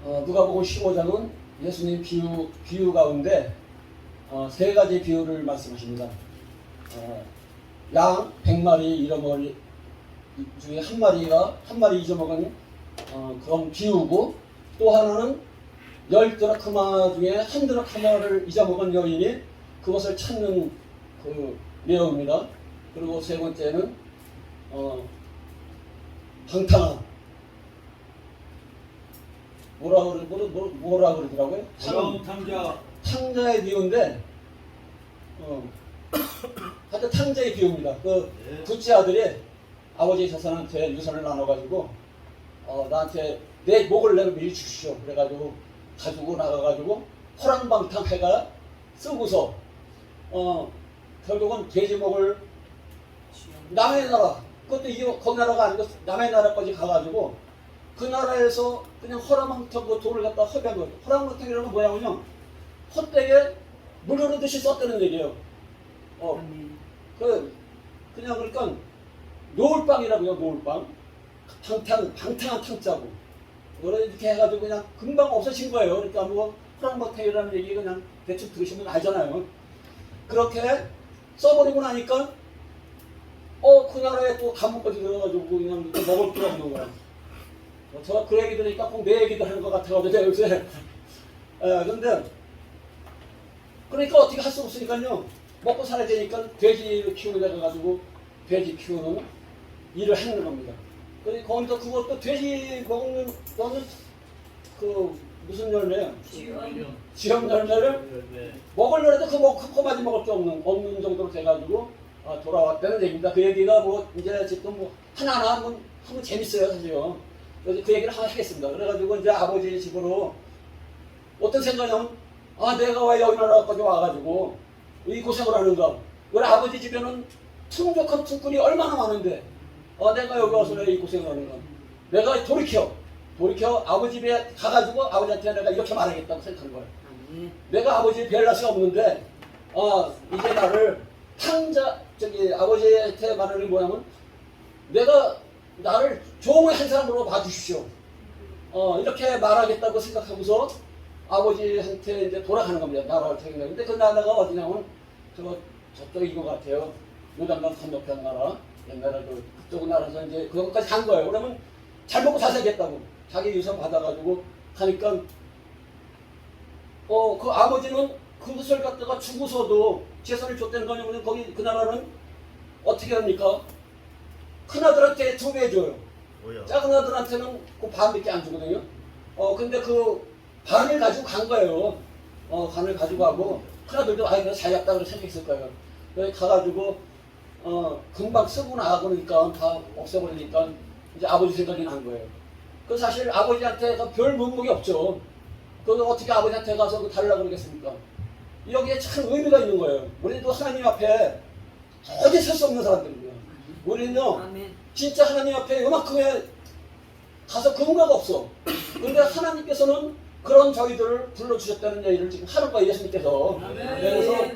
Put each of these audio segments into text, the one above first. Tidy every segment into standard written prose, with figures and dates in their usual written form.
누가복음 15장은 예수님 비유 가운데 세 가지 비유를 말씀하십니다. 양 100마리 잃어먹을 중에 한 마리 잊어먹은 그런 비유고, 또 하나는 10드라크마 중에 한 드라크마를 잊어먹은 여인이 그것을 찾는 그 내용입니다. 그리고 세 번째는 방탕한 뭐라 그러더라고요? 탕자의 비유인데, 하여튼 탕자의 비유입니다. 그 둘째 아들이 아버지 자손한테 유산을 나눠가지고 나한테 내 목을 내가 미리 주시오. 그래가지고 가지고 나가가지고 호랑방탕 해가 쓰고서 결국은 돼지목을 남의 나라, 그것도 거기 나라가 아니고 남의 나라까지 가가지고 그 나라에서 그냥 호랑방탕 그 돈을 갖다 허비한 거예요. 호랑방탕이라는 건 뭐냐면요, 헛되게 물 흐르듯이 썼다는 얘기예요. 그냥 그러니까 노을빵이라고요. 노을빵. 방탕한 탕자고. 이렇게 해가지고 그냥 금방 없어진 거예요. 그러니까 뭐 호랑방탕이라는 얘기 그냥 대충 들으시면 알잖아요. 그렇게 써버리고 나니까 그 나라에 또 감옥까지 들어가지고 그냥 먹을 게 없는 거야. 제가 그 얘기 들으니까 꼭 내 얘기도 하는 것 같아가지고 요새. 근데 그러니까 어떻게 할 수 없으니까요, 먹고 살아야 되니까 돼지를 키우는 데 가가지고 돼지 키우는 일을 하는 겁니다. 그러니까 거기서 그것도 돼지 먹는 거는 그 무슨 열매야? 지엄 열매를 먹으려도 그거까지 먹을 게 없는 정도로 돼가지고 돌아왔다는 얘기입니다. 그 얘기가 뭐 이제 지금 뭐 하나하나 하면 재밌어요, 사실요. 그래서 그 얘기를 하나 하겠습니다. 그래가지고 이제 아버지 집으로 어떤 생각이냐면, 내가 왜 여기 나라까지 와가지고 이 고생을 하는가? 우리 아버지 집에는 풍족한 풍꾼이 얼마나 많은데 내가 여기 와서 왜 이 고생을 하는가? 내가 돌이켜 아버지 집에 가가지고 아버지한테 내가 이렇게 말하겠다고 생각한 거예요. 내가 아버지 별 낯이 없는데 이제 나를 아버지한테 말하는 게 뭐냐면, 내가 나를 종의 한 사람으로 봐주십시오. 이렇게 말하겠다고 생각하고서 아버지한테 이제 돌아가는 겁니다. 나라를 택하는. 근데 그 나라가 어디냐면 저쪽인 것 같아요. 요단강 건너편 나라. 옛날에 그쪽 나라에서 이제 그것까지 간 거예요. 그러면 잘 먹고 잘 살겠다고 자기 유산 받아가지고 가니까 그 아버지는 그것을 갖다가 주고서도 재산을 줬다는 거냐면, 거기 그 나라는 어떻게 합니까? 큰 아들한테 2배 줘요. 작은 아들한테는 그 반밖에 안 주거든요. 근데 그 반을 가지고 간 거예요. 반을 가지고 가고, 큰 아들도 내가 잘 잡다 그렇게 생각했을 거예요. 그래서 가가지고 금방 쓰고 나가고 그러니까 다 없애버리니까 이제 아버지 생각이 난 거예요. 그 사실 아버지한테 별 문목이 없죠. 그거 어떻게 아버지한테 가서 달라고 그러겠습니까? 여기에 참 의미가 있는 거예요. 우리도 하나님 앞에 어디 설 수 없는 사람들이에요. 우리는요, 진짜 하나님 앞에 요만큼에 가서 근거가 없어. 그런데 하나님께서는 그런 저희들을 불러주셨다는 얘기를 지금 하는 거예요, 예수님께서. 그래서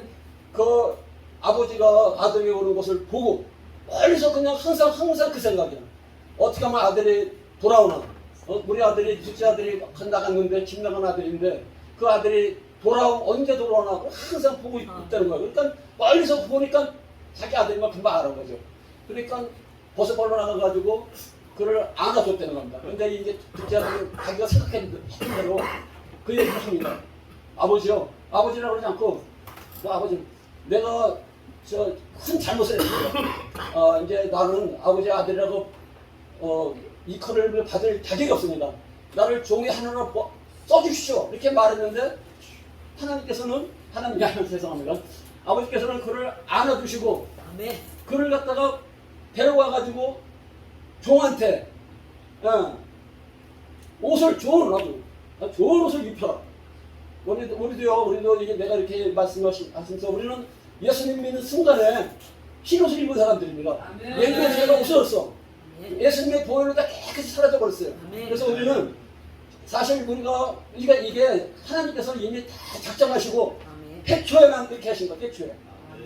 그 아버지가 아들이 오는 것을 보고 멀리서 그냥 항상 그 생각이야. 어떻게 하면 아들이 돌아오나? 우리 아들이 둘째 아들이 나갔는데 집 나간 아들인데 그 아들이 언제 돌아오나 항상 보고 있다는 거예요. 그러니까 멀리서 보니까 자기 아들만 금방 알아는 거죠. 그러니까 벌써 벌러 나가가지고 그를 안아줬다는 겁니다. 그런데 이제 둘째 아들은 자기가 생각했던 대로 그 얘기를 합니다. 아버지라고 그러지 않고, 아버지, 내가 큰 잘못을 했어요. 이제 나는 아버지 아들이라고 이퀄을 받을 자격이 없습니다. 나를 종의 하나로 써주십시오. 이렇게 말했는데 하나님이 아니라 죄송합니다. 아버지께서는 그를 안아주시고 그를 갖다가 데려와가지고 종한테 옷을 좋은 옷을 입혀라. 우리도 이게 내가 이렇게 말씀하시면서 우리는 예수님 믿는 순간에 흰 옷을 입은 사람들입니다. 옛날에 제가 없어졌어. 예수님의 보혈로 다 깨끗이 사라져 버렸어요. 그래서 우리는 사실 우리가 이게 하나님께서 이미 다 작정하시고 태초에만 그렇게 하신 거예요. 태초에.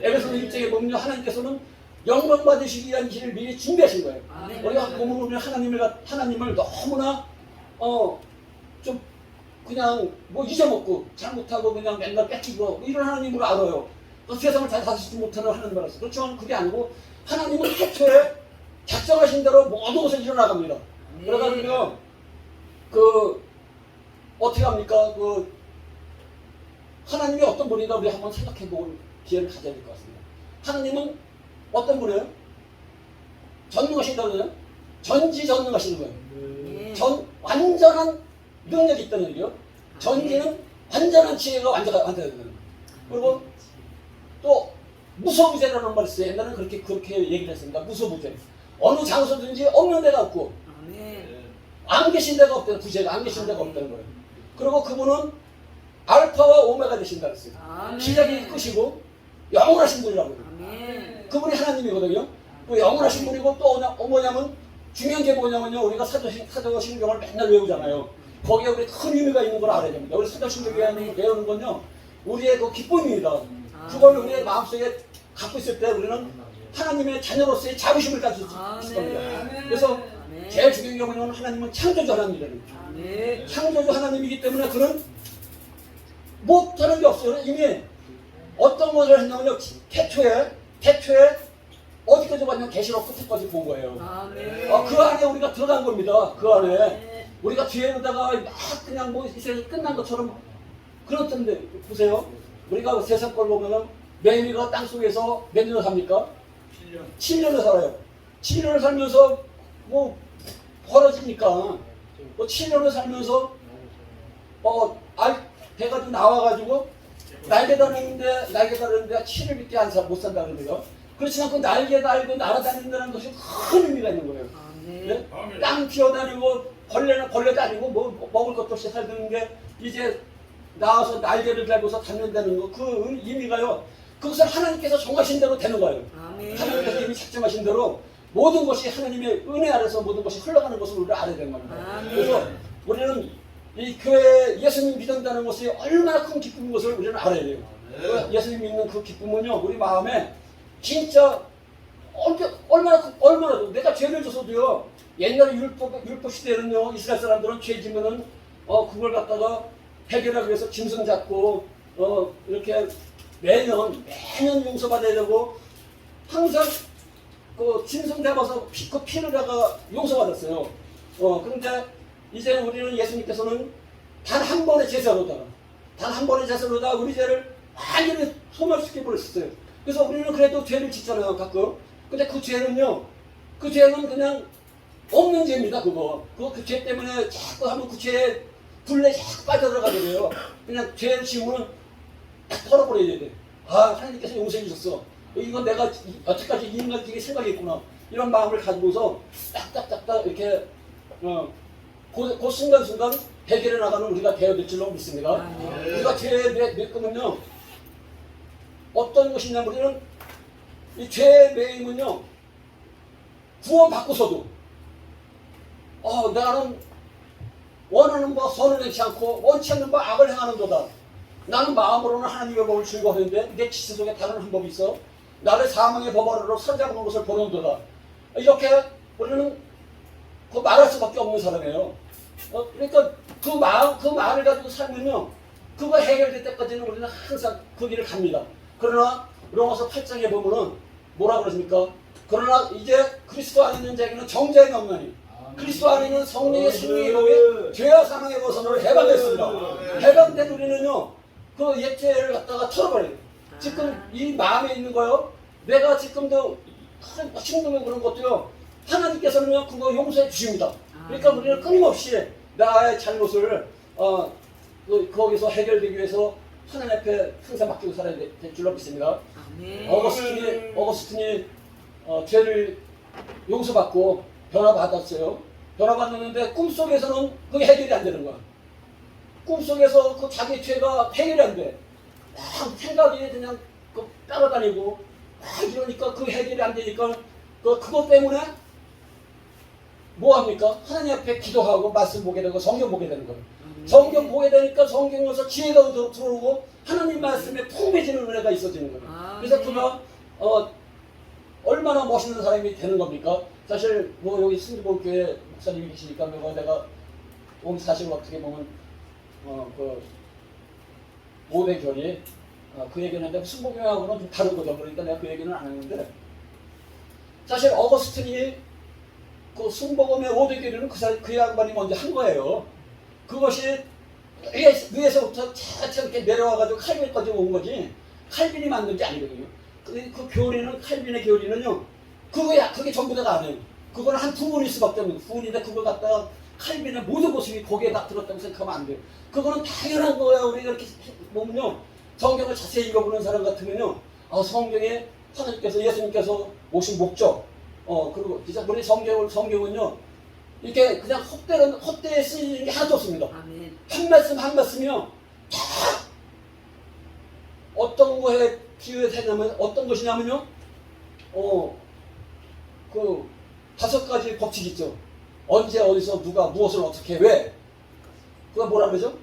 에베소서 1장에 보면 하나님께서는 영광 받으시기 위한 길을 미리 준비하신 거예요. 우리가 보면 하나님을 너무나 좀 그냥 뭐 잊어먹고 잘못하고 그냥 맨날 뺏기고 이런 하나님을 알아요. 그 세상을 잘 다스리지 못하는 하나님이라서. 그렇지만 그게 아니고 하나님은 태초에 작정하신 대로 모든 것을 일어나갑니다. 그래가지고 그 어떻게 합니까? 그 하나님이 어떤 분이다 우리 한번 생각해볼 기회를 가져야 될 것 같습니다. 하나님은 어떤 분이에요? 전능하신다고 그러죠? 전지전능하시는 거예요. 완전한 능력이 있다는 얘기요. 전지는 완전한 지혜가 완전하다는 거예요. 그리고 또 무소부재라는 말이 있어요. 옛날에는 그렇게 얘기를 했습니다. 무소부재. 어느 장소든지 없는 데가 없고 안 계신 데가 없다는 부재가 안 계신 데가 없다는 거예요. 그리고 그분은 알파와 오메가 되신다 그랬어요. 시작이 끝이고 영원하신 분이라고 해요. 그분이 하나님이거든요. 그 영원하신 분이고 또 뭐냐면 중요한 게 뭐냐면요. 우리가 사도신경을 맨날 외우잖아요. 거기에 우리 큰 의미가 있는 걸 알아야 됩니다. 우리 사도신경을 외우는 건요. 우리의 그 기쁨입니다. 그걸 우리의 마음속에 갖고 있을 때 우리는 하나님의 자녀로서의 자부심을 가질 수 있습니다. 그래서 제일 중요한 게 뭐냐면 하나님은 창조주 하나님이라는 거예요. 창조주 하나님이기 때문에 그는 못하는 게 없어요. 이미 어떤 것을 했냐면요. 태초에 어디까지 봤냐면 계시록 끝에까지 본 거예요. 그 안에 우리가 들어간 겁니다. 그 안에 우리가 뒤에다가 막 그냥 뭐 이제 끝난 것처럼 그렇던데 보세요. 우리가 세상 걸 보면은 매미가 땅 속에서 몇 년을 삽니까? 7년을 살아요. 7년을 살면서 뭐 벌어집니까? 뭐 7년을 살면서 배가 좀 나와가지고 날개 다르는데 7일밖에 못 산다 그러네요. 그렇지만 그 날개 달고 날아다닌다는 것이 큰 의미가 있는 거예요. 네? 땅 기어다니고 벌레 다니고 뭐 먹을 것도 없이 살던 게 이제 나와서 날개를 달고서 다닌다는 거 그 의미가요. 그것을 하나님께서 정하신 대로 되는 거예요. 하나님께서 이미 작정하신 대로 모든 것이 하나님의 은혜 아래서 모든 것이 흘러가는 것을 우리가 알아야 되는 겁니다. 그래서 우리는 이 교회에 예수님 믿는다는 것이 얼마나 큰 기쁨인 것을 우리는 알아야 돼요. 예수님 믿는 그 기쁨은요, 우리 마음에 진짜 얼마나 내가 죄를 져서도요, 옛날에 율법 시대에는요, 이스라엘 사람들은 죄 지면은 그걸 갖다가 해결하기 위해서 짐승 잡고 이렇게 매년 용서받아야 되고 항상 그 짐승 잡아서 그 피를 다가 용서받았어요. 그런데 이제 우리는 예수님께서는 단 한 번의 제사로다 우리 죄를 완전히 소멸시켜 버렸어요. 그래서 우리는 그래도 죄를 짓잖아요, 가끔. 근데 그 죄는 그냥 없는 죄입니다, 그거. 그 죄 때문에 자꾸 하면 그 죄에 불에 자꾸 빠져들어가게 돼요. 그냥 죄를 지우면 딱 털어버려야 돼. 하나님께서 용서해 주셨어. 이건 내가 여태까지 이 인간에게 생각했구나. 이런 마음을 가지고서 딱딱딱딱 이렇게 그 순간순간 해결해 나가는 우리가 되어야 될 줄로 믿습니다. 우리가 죄의 매임은요, 어떤 것이냐면 우리는 이 죄의 매임은요, 구원받고서도 나는 원하는 바 선을 내지 않고 원치 않는 바 악을 행하는 거다. 나는 마음으로는 하나님의 법을 즐거워하는데 내 지체 속에 다른 한 법이 있어. 나를 사망의 법 아래로 사로잡는 것을 보는도다. 이렇게 우리는 그 말할 수밖에 없는 사람이에요. 그러니까 그 말을 가지고 살면요, 그거 해결될 때까지는 우리는 항상 그 길을 갑니다. 그러나 로마서 8장에 보면은 뭐라 그러십니까? 그러나 이제 그리스도 안에 있는 자에게는 정죄가 없나니 그리스도 안에 있는 성령의 승리의 법이 죄와 사망의 벗어나로 해방됐습니다. 해방된 우리는요, 그 옛죄를 갖다가 털어버려요. 지금 이 마음에 있는 거요, 내가 지금도 힘들면 그런 것도요, 하나님께서는요, 그거 용서해 주십니다. 그러니까 우리는 끊임없이 나의 잘못을 거기서 해결되기 위해서 하나님 앞에 항상 맡기고 살아야 될 줄로 믿습니다. 어거스틴이 죄를 용서받고 변화받았어요. 변화받았는데 꿈속에서는 그게 해결이 안 되는 거야. 꿈속에서 그 자기 죄가 해결이 안 돼. 생각이 그냥 따라다니고 이러니까 그 해결이 안 되니까 그것 때문에 뭐 합니까? 하나님 앞에 기도하고 말씀 보게 되고 성경 보게 되는 거예요. 성경 보게 되니까 성경에서 지혜가 들어오고 하나님 말씀에 풍부해지는 은혜가 있어지는 거예요. 그래서 그가 얼마나 멋있는 사람이 되는 겁니까? 사실 뭐 여기 승리복교회 목사님이 계시니까 내가 오늘 사실 어떻게 보면 그 5대 결이 그 얘기는 했는데 순복음하고는 좀 다른 거죠. 그러니까 내가 그 얘기는 안 했는데 사실 어거스틴이 그 순복음의 5대 결의는 그 양반이 먼저 한 거예요. 그것이 위에서부터 차차 이렇게 내려와가지고 칼빈까지 온 거지 칼빈이 만든 게 아니거든요. 그 교리는 칼빈의 교리는요. 그게 전부 다가 아니에요. 그거는 한 부분일 수밖에 없는 부분인데 그걸 갖다가 칼빈의 모든 모습이 거기에 다 들었다고 생각하면 안 돼요. 그거는 당연한 거예요. 우리가 이렇게 보면요. 성경을 자세히 읽어보는 사람 같으면요. 성경에 하나님께서 예수님께서 오신 목적 그리고 진짜 우리 성경은요. 이렇게 그냥 헛되에 쓰이는 게 하나도 없습니다. 아멘. 한 말씀 한 말씀이요. 다 어떤 거에 비유했냐면 어떤 것이냐면요. 그 5가지 법칙 있죠. 언제 어디서 누가 무엇을 어떻게 왜 그거 뭐라 그러죠?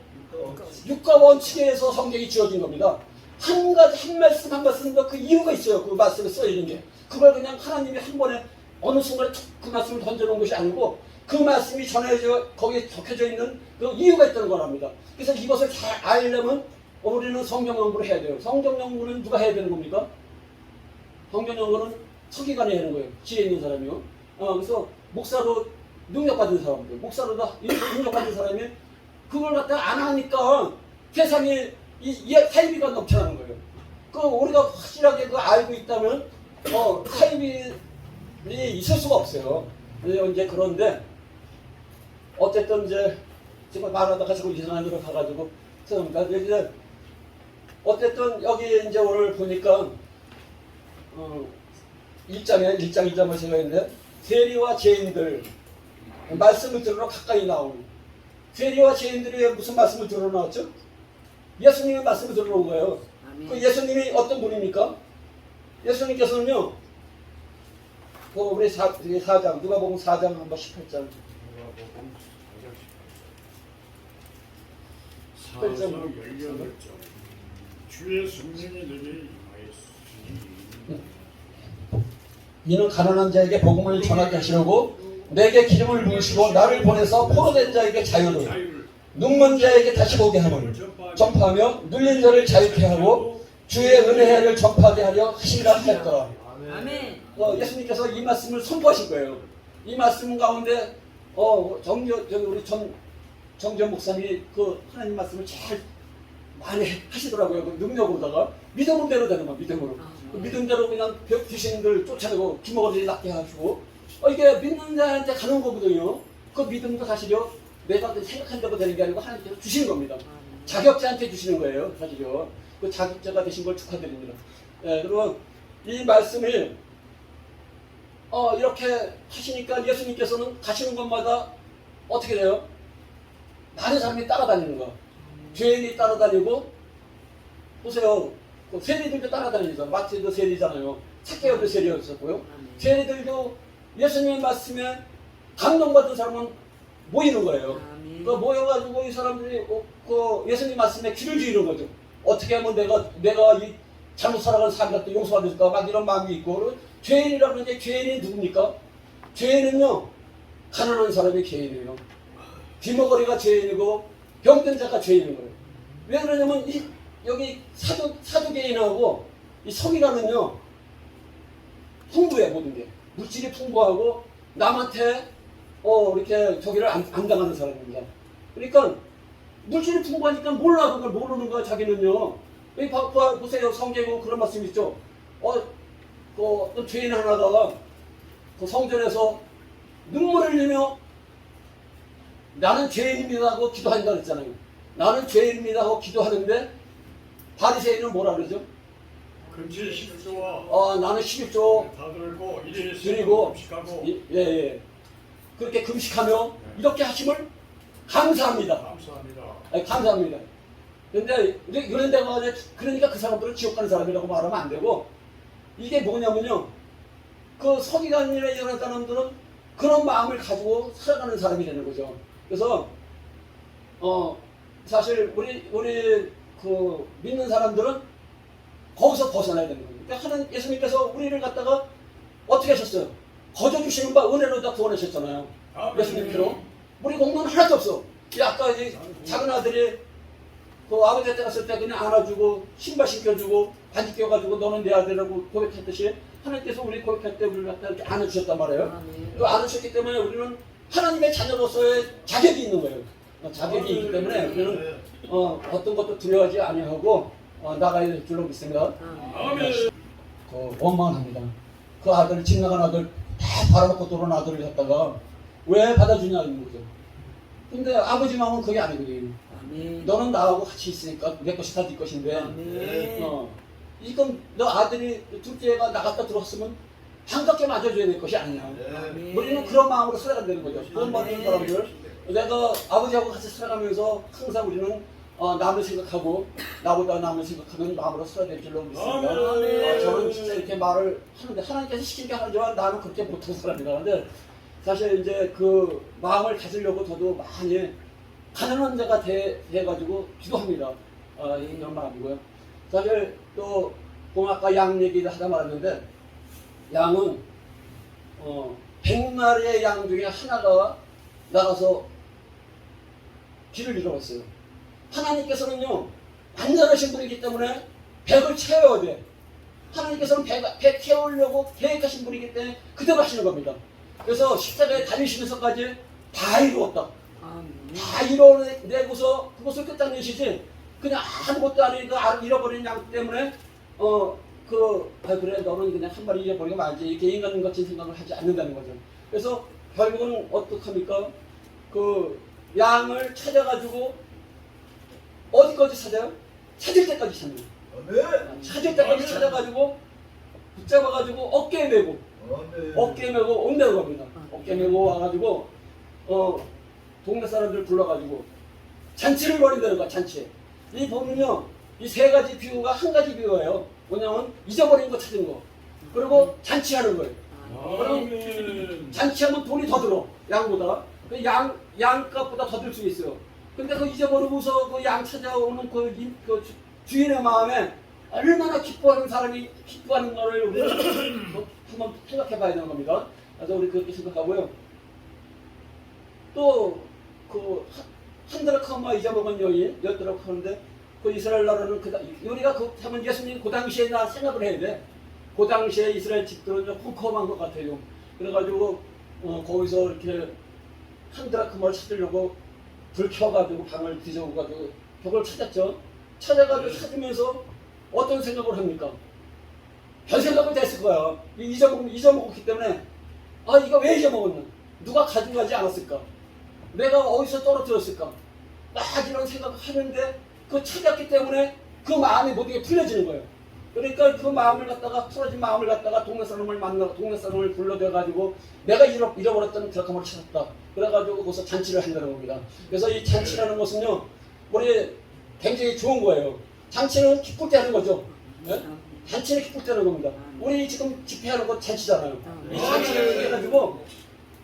육가 원칙에 의해서 성경이 지어진 겁니다. 한 가지 한 말씀 한 말씀도 그 이유가 있어요. 그 말씀에 써 있는 게 그걸 그냥 하나님이 한 번에 어느 순간에 그 말씀을 던져놓은 것이 아니고 그 말씀이 전해져 거기에 적혀져 있는 그 이유가 있다는 거랍니다. 그래서 이것을 잘 알려면 우리는 성경 연구를 해야 돼요. 성경 연구는 누가 해야 되는 겁니까? 성경 연구는 서기관이 하는 거예요. 지혜 있는 사람이요. 그래서 목사로 능력받은 사람들, 목사로 다 능력받은 사람이 그걸 갖다 안 하니까 세상에 사이비가 넘쳐나는 거예요. 그 우리가 확실하게 그 알고 있다면 사이비 있을 수가 없어요. 이제 그런데 어쨌든 이제 제가 말하다가 자꾸 이상한 데로 가가지고 죄송합니다. 이제 어쨌든 여기 이제 오늘 보니까 1장 2장을 제가 했는데 세리와 죄인들 말씀을 들으러 가까이 나오는 세리와 죄인들이 무슨 말씀을 들으러 나왔죠? 예수님의 말씀을 들으러 온 거예요. 그 예수님이 어떤 분입니까? 예수님께서는요. 우리 4장 누가복음 4장 한번 18장 18장 18장 주의 성령이 내게 임하였으니 이는 가난한 자에게 복음을 전하게 하시려고 내게 기름을 부으시고 나를 보내서 포로된 자에게 자유를 눈먼 자에게 다시 보게 함을 전파하며 눌린 자를 자유케 하고 주의 은혜를 전파하게 하려 하시리라 하였더라. 아멘. 예수님께서 이 말씀을 선포하신 거예요. 이 말씀 가운데 우리 정전 목사님이 그 하나님 말씀을 잘 많이 하시더라고요. 그 능력으로다가 믿음대로 되는 거야. 믿음으로. 그 믿음대로 그냥 귀신들 쫓아내고 귀머거리 낫게 하시고 이게 믿는 자한테 가는 거거든요. 그 믿음도 사실요. 내가 생각한다고 되는 게 아니고 하나님께서 주시는 겁니다. 자격자한테 주시는 거예요. 사실요. 그 자격자가 되신 걸 축하드립니다. 그리고 이 말씀을 이렇게 하시니까 예수님께서는 가시는 곳마다 어떻게 돼요? 많은 사람이 따라다니는 거. 죄인이 따라다니고 보세요. 그 세리들도 따라다니잖아요. 마태도 세리잖아요. zak개오도 세리였었고요. 세리들도 예수님의 말씀에 감동받은 사람은 모이는 거예요. 그 모여가지고 이 사람들이 그 예수님 말씀에 귀를 기울이는 거죠. 어떻게 하면 내가 이 잘못 살아가는 사람들한테 용서받을까 막 이런 마음이 있고 죄인이라고 하는데 죄인이 누굽니까? 죄인은요 가난한 사람이 죄인이에요. 귀머거리가 죄인이고 병든 자가 죄인인 거예요. 왜 그러냐면 여기 사두개인하고 이 서기관은요 풍부해 모든 게 물질이 풍부하고 남한테 이렇게 저기를 안 당하는 사람입니다. 그러니까 물질이 풍부하니까 몰라 그걸 모르는 거야 자기는요. 여기 보세요 성경에 그런 말씀 있죠. 어떤 죄인 하나가 그 성전에서 눈물을 흘리며 나는 죄인입니다 하고 기도한다 그랬잖아요. 나는 죄인입니다 하고 기도하는데 바리새인은 뭐라 그러죠? 금치 11조와 나는 11조 다 들고 일일 드리고 금식하고 예. 그렇게 금식하며 이렇게 하심을 감사합니다. 감사합니다. 감사합니다. 근데 이런 데가 그러니까 그 사람들은 지옥 가는 사람이라고 말하면 안 되고 이게 뭐냐면요. 그 서기관이나 이런 사람들은 그런 마음을 가지고 살아가는 사람이 되는 거죠. 그래서 사실 우리 그 믿는 사람들은 거기서 벗어나야 되는 거예요. 그러니까 하나님 예수님께서 우리를 갖다가 어떻게 하셨어요? 거저 주시는 바 은혜로 다 구원하셨잖아요. 예수님께로 우리 공로는 하나도 없어. 아까 이 작은 아들이 그 아버지 때 갔을 때 그냥 안아주고 신발 신겨주고 바지 껴가지고 너는 내 아들이라고 고백했듯이 하나님께서 우리 고백할 때 우리를 갖다 이렇게 안아주셨단 말이에요. 또 안아주셨기 때문에 우리는 하나님의 자녀로서의 자격이 있는 거예요. 자격이 있기 때문에 우리는 어떤 것도 두려워하지 아니하고 나가야 될 줄로 믿습니다. 원망합니다. 그 아들, 집 나간 아들 다 바라먹고 돌아온 아들을 갖다가 왜 받아주냐는 거죠. 근데 아버지 마음은 그게 아니거든요. 너는 나하고 같이 있으니까 내 것이 다 네 것인데 이건 너 아들이 둘째가 나갔다 들어왔으면 반갑게 맞아줘야 될 것이 아니냐. 우리는 그런 마음으로 살아간다는 거죠. 그런 말하는 사람들, 내가 아버지하고 같이 살아가면서 항상 우리는 남을 생각하고 나보다 남을 생각하는 마음으로 살아야 될 줄로 믿습니다. 저는 진짜 이렇게 말을 하는데 하나님께서 시키게 하지만 나는 그렇게 못하는 사람이다. 근데 사실 이제 그 마음을 가지려고 저도 많이 가난한 자가 돼가지고 기도합니다. 이런 말 아니고요. 사실 또 아까 양 얘기를 하다 말았는데 양은 100마리의 양 중에 하나가 나가서 길을 잃어갔어요. 하나님께서는요 완전하신 분이기 때문에 100을 채워야 돼. 하나님께서는 100 채우려고 계획하신 분이기 때문에 그대로 하시는 겁니다. 그래서 십자가에 달리시면서까지 다 이루었다. 다 이뤄내고서 그것을 끝장내시지 그냥 아무것도 아니고 잃어버린 양 때문에 그래 너는 그냥 한 마리 잃어버리고 말지 이렇게 인간 같은 생각을 하지 않는다는 거죠. 그래서 결국은 어떡합니까? 그 양을 찾아가지고 어디까지 찾아요? 찾을 때까지 찾는. 찾을 때까지 찾아가지고 붙잡아가지고 어깨에 메고 옮겨는 겁니다. 어깨에 메고 와가지고 동네 사람들 불러가지고 잔치를 벌인다는 거야. 잔치. 이 보면요 이 세 가지 비유가 한 가지 비유예요. 뭐냐면 잊어버린 거 찾은 거 그리고 잔치하는 거예요. 그럼 잔치하면 돈이 더 들어. 양보다 그 양값보다 더 들 수 있어요. 근데 그 잊어버리고서 그 양 찾아오는 그 주인의 마음에 얼마나 기뻐하는 사람이 기뻐하는 거를 우리 한번 생각해 봐야 되는 겁니다. 그래서 우리 그렇게 생각하고요. 또 그 한드라카마 잊어먹은 여인 였더라고 하는데 그 이스라엘 나라는 우리가 하면 예수님 그 당시에 나 생각을 해야 돼. 그 당시에 이스라엘 집들은 좀 컴컴한 것 같아요. 그래가지고 거기서 이렇게 한드라카마를 찾으려고 불 켜가지고 방을 뒤져가지고 벽을 찾았죠. 찾아가지고 찾으면서 어떤 생각을 합니까? 별 생각을 됐을 거야. 잊어먹었기 때문에 이거 왜 잊어먹었나? 누가 가져가지 않았을까? 내가 어디서 떨어뜨렸을까? 막 이런 생각을 하는데 그 찾았기 때문에 그 마음이 모두게 풀려지는 거예요. 그러니까 그 마음을 갖다가 풀어진 마음을 갖다가 동네 사람을 만나고 동네 사람을 불러대가지고 내가 잃어버렸던 드라카마를 찾았다. 그래가지고 거기서 잔치를 한다는 겁니다. 그래서 이 잔치라는 것은요 우리 굉장히 좋은 거예요. 잔치는 기쁠 때 하는 거죠. 네? 잔치는 기쁠 때 하는 겁니다. 우리 지금 집회하는 거 잔치잖아요. 이 잔치를 해가지고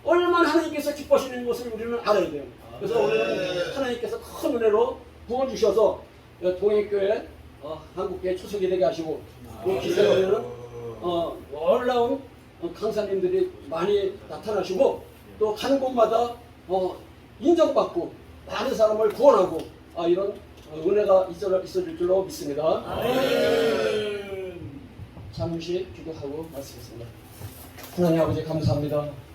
얼마나 하나님께서 기뻐하시는 것을 우리는 알아야 돼요. 그래서 우리는 하나님께서 큰 은혜로 부어주셔서 동행교회 한국교회 초석이 되게 하시고 그 기세로는 놀라운 강사님들이 많이 나타나시고 또 가는 곳마다 인정받고 많은 사람을 구원하고 이런 은혜가 있어질 줄로 믿습니다. 잠시 기도하고 말씀하겠습니다. 하나님 아버지 감사합니다.